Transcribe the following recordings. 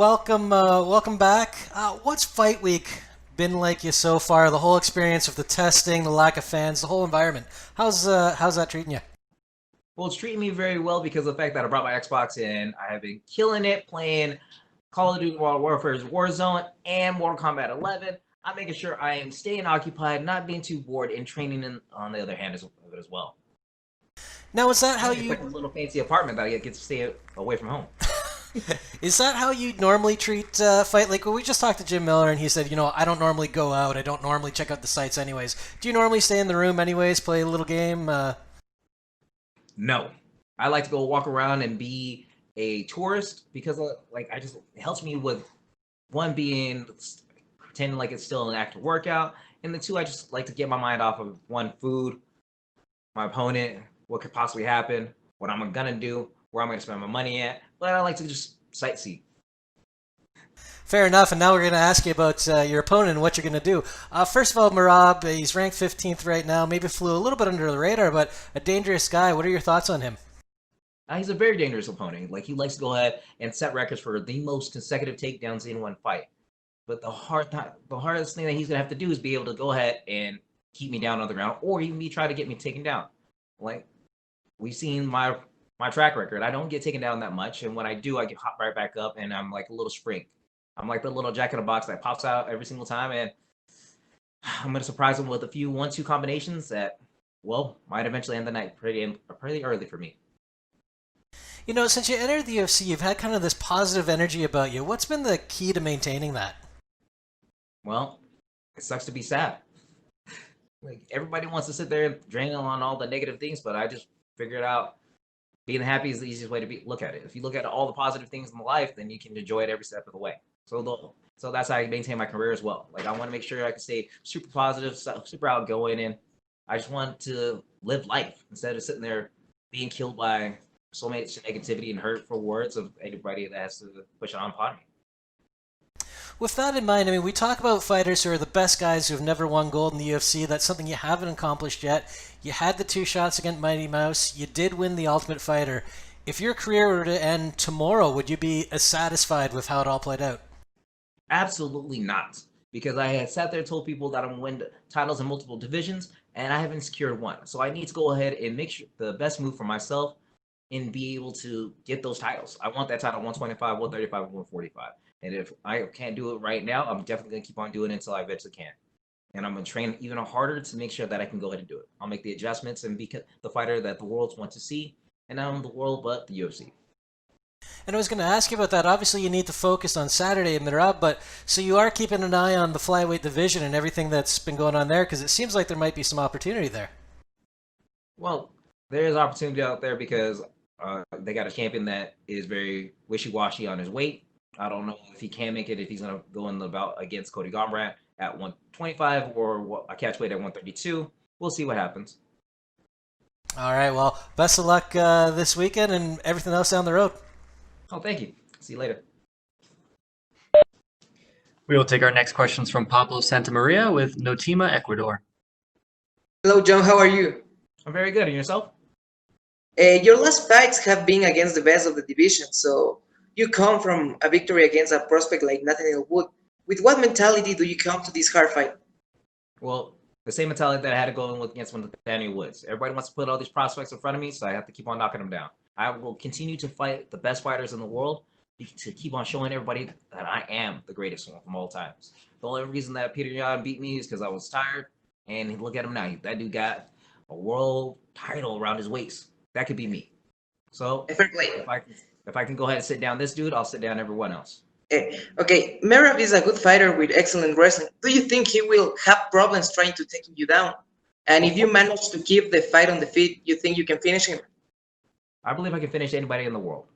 welcome back. What's Fight Week been like you so far? The whole experience of the testing, the lack of fans, the whole environment. How's that treating you? Well, it's treating me very well because of the fact that I brought my Xbox in. I have been killing it playing Call of Duty Modern Warfare's Warzone and Mortal Kombat 11. I'm making sure I am staying occupied, not being too bored, and training on the other hand as well. Now, is that how It's like a little fancy apartment that I get to stay away from home. is that how you normally treat Fight? Like, well, we just talked to Jim Miller, and he said, I don't normally go out. I don't normally check out the sites anyways. Do you normally stay in the room anyways, play a little game? No, I like to go walk around and be a tourist because it helps me with one being pretending like it's still an active workout, and the two I just like to get my mind off of one food, my opponent, what could possibly happen, what I'm gonna do, where I'm gonna spend my money at. But I like to just sightsee. Fair enough, and now we're going to ask you about your opponent and what you're going to do. First of all, Merab, he's ranked 15th right now, maybe flew a little bit under the radar, but a dangerous guy. What are your thoughts on him? He's a very dangerous opponent. Like, he likes to go ahead and set records for the most consecutive takedowns in one fight. But the hardest thing that he's going to have to do is be able to go ahead and keep me down on the ground, or even try to get me taken down. Like, we've seen my track record. I don't get taken down that much, and when I do, I get hop right back up, and I'm like a little spring. I'm like the little jack in a box that pops out every single time, and I'm going to surprise him with a few 1-2 combinations that, well, might eventually end the night pretty early for me. Since you entered the UFC, you've had kind of this positive energy about you. What's been the key to maintaining that? Well, it sucks to be sad. Like, everybody wants to sit there and drain on all the negative things, but I just figured out being happy is the easiest way to look at it. If you look at all the positive things in life, then you can enjoy it every step of the way. So that's how I maintain my career as well. Like, I want to make sure I can stay super positive, super outgoing, and I just want to live life instead of sitting there being killed by so much negativity and hurtful words of anybody that has to push it on upon me. With that in mind, we talk about fighters who are the best guys who have never won gold in the UFC. That's something you haven't accomplished yet. You had the 2 shots against Mighty Mouse. You did win the Ultimate Fighter. If your career were to end tomorrow, would you be as satisfied with how it all played out? Absolutely not. Because I had sat there and told people that I'm going to win titles in multiple divisions, and I haven't secured one. So I need to go ahead and make sure the best move for myself and be able to get those titles. I want that title 125, 135, 145. And if I can't do it right now, I'm definitely going to keep on doing it until I eventually can. And I'm going to train even harder to make sure that I can go ahead and do it. I'll make the adjustments and be the fighter that the world wants to see. And not only the world, but the UFC. And I was going to ask you about that. Obviously, you need to focus on Saturday in Merab, but so you are keeping an eye on the flyweight division and everything that's been going on there, because it seems like there might be some opportunity there. Well, there is opportunity out there because they got a champion that is very wishy-washy on his weight. I don't know if he can make it, if he's going to go in the bout against Cody Garbrandt at 125 or a catch weight at 132. We'll see what happens. All right, well, best of luck this weekend and everything else down the road. Oh, thank you. See you later. We will take our next questions from Pablo Santamaria with Notima, Ecuador. Hello, John. How are you? I'm very good. And yourself? Your last fights have been against the best of the division, so you come from a victory against a prospect like Nathaniel Wood. With what mentality do you come to this hard fight? Well, the same mentality that I had to go in with against Nathaniel Woods. Everybody wants to put all these prospects in front of me, so I have to keep on knocking them down. I will continue to fight the best fighters in the world to keep on showing everybody that I am the greatest one from all times. The only reason that Peter Yan beat me is because I was tired, and look at him now. That dude got a world title around his waist. That could be me. So if I can go ahead and sit down this dude, I'll sit down everyone else. Okay, Merab is a good fighter with excellent wrestling. Do you think he will have problems trying to take you down? And if you manage to keep the fight on the feet, you think you can finish him? I believe I can finish anybody in the world.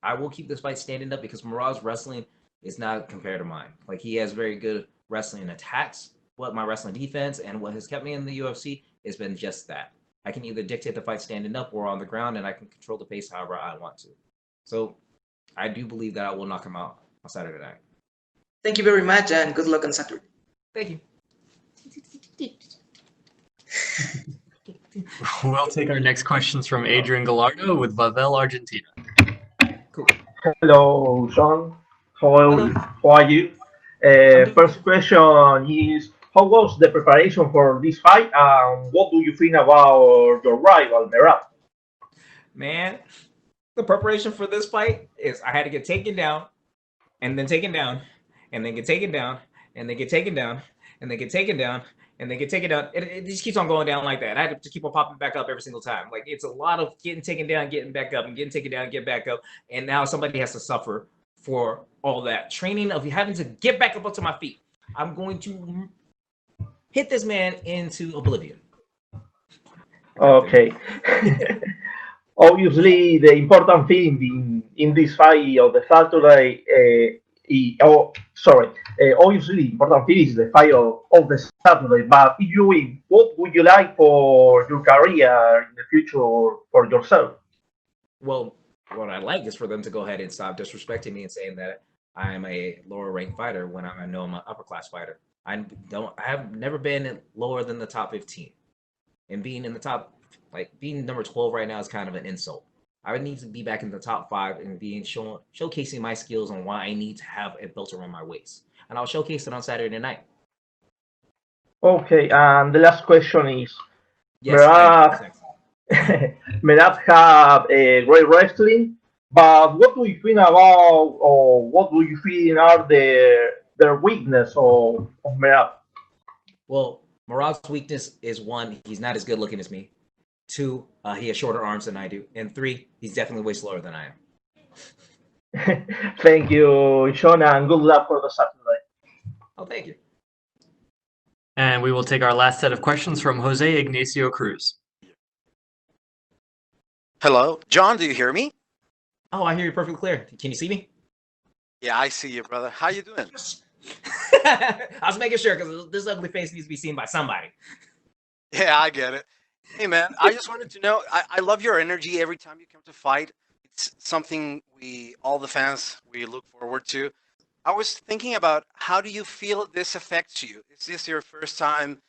I will keep this fight standing up because Merab's wrestling is not compared to mine. Like, he has very good wrestling attacks. What my wrestling defense and what has kept me in the UFC has been just that. I can either dictate the fight standing up or on the ground, and I can control the pace however I want to. So I do believe that I will knock him out on Saturday night. Thank you very much, and good luck on Saturday. Thank you. We'll take our next questions from Adrian Gallardo with Vavel, Argentina. Cool. Hello, John. How, how are you? I'm doing First good. question is, how was the preparation for this fight, and what do you think about your rival, Merab? Man, the preparation for this fight is I had to get taken down and then taken down and then get taken down and then get taken down and then get taken down and then get taken down. It just keeps on going down like that. I had to just keep on popping back up every single time. Like it's a lot of getting taken down, getting back up, and getting taken down, get back up, and now somebody has to suffer for all that training of having to get back up onto my feet. I'm going to hit this man into oblivion. I got this. Okay. Obviously, the important thing in this fight of the Saturday, obviously, the important thing is the fight of the Saturday. But if you win, what would you like for your career in the future for yourself? Well, what I like is for them to go ahead and stop disrespecting me and saying that I am a lower ranked fighter when I know I'm an upper class fighter. I have never been lower than the top 15. And being in the top, like being number 12 right now is kind of an insult. I would need to be back in the top 5 and being showcasing my skills on why I need to have a belt around my waist. And I'll showcase it on Saturday night. Okay, and the last question is, Yes, what's Merab, next? Merab have a great wrestling, but what do you think about, or what do you think are their weakness of Merab? Well, Murad's weakness is one, he's not as good looking as me. 2, he has shorter arms than I do. And 3, he's definitely way slower than I am. Thank you, Sean, and good luck for the Saturday. Oh, thank you. And we will take our last set of questions from Jose Ignacio Cruz. Hello, John, do you hear me? Oh, I hear you perfectly clear. Can you see me? Yeah, I see you, brother. How you doing? I was making sure because this ugly face needs to be seen by somebody. Yeah, I get it. Hey, man, I just wanted to know, I love your energy every time you come to fight. It's something all the fans, we look forward to. I was thinking about how do you feel this affects you? Is this your first time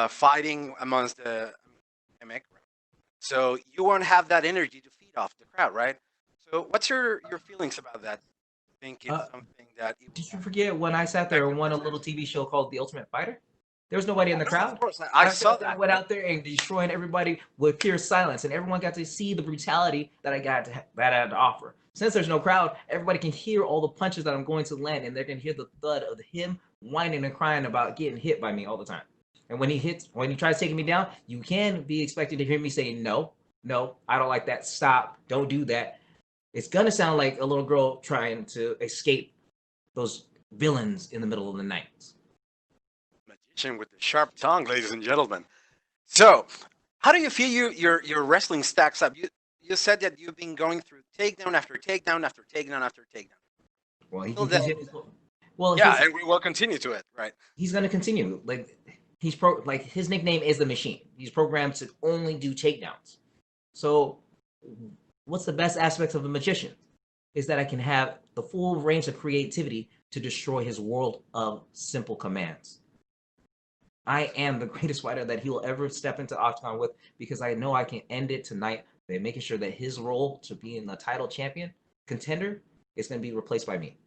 fighting amongst the MX? So you won't have that energy to feed off the crowd, right? So what's your feelings about that? Think it's Uh, something that it did you will forget when I sat there and won a little TV show called The Ultimate Fighter? There was nobody in the no, of crowd. course, I I saw sat there and that. went out there and destroying everybody with pure silence, and everyone got to see the brutality that that I had to offer. Since there's no crowd, everybody can hear all the punches that I'm going to land, and they can hear the thud of him whining and crying about getting hit by me all the time. And when he tries taking me down, you can be expected to hear me saying, no, no, I don't like that. Stop. Don't do that. It's gonna sound like a little girl trying to escape those villains in the middle of the night. Magician with the sharp tongue, ladies and gentlemen. So, how do you feel your wrestling stacks up? You said that you've been going through takedown after takedown after takedown after takedown. Well, Till that, his, yeah, and we will continue to it, right? he's gonna continue. Like his nickname is the Machine. He's programmed to only do takedowns. So, what's the best aspects of a magician? Is that I can have the full range of creativity to destroy his world of simple commands. I am the greatest fighter that he will ever step into Octagon with because I know I can end it tonight by making sure that his role to being the title champion contender is going to be replaced by me.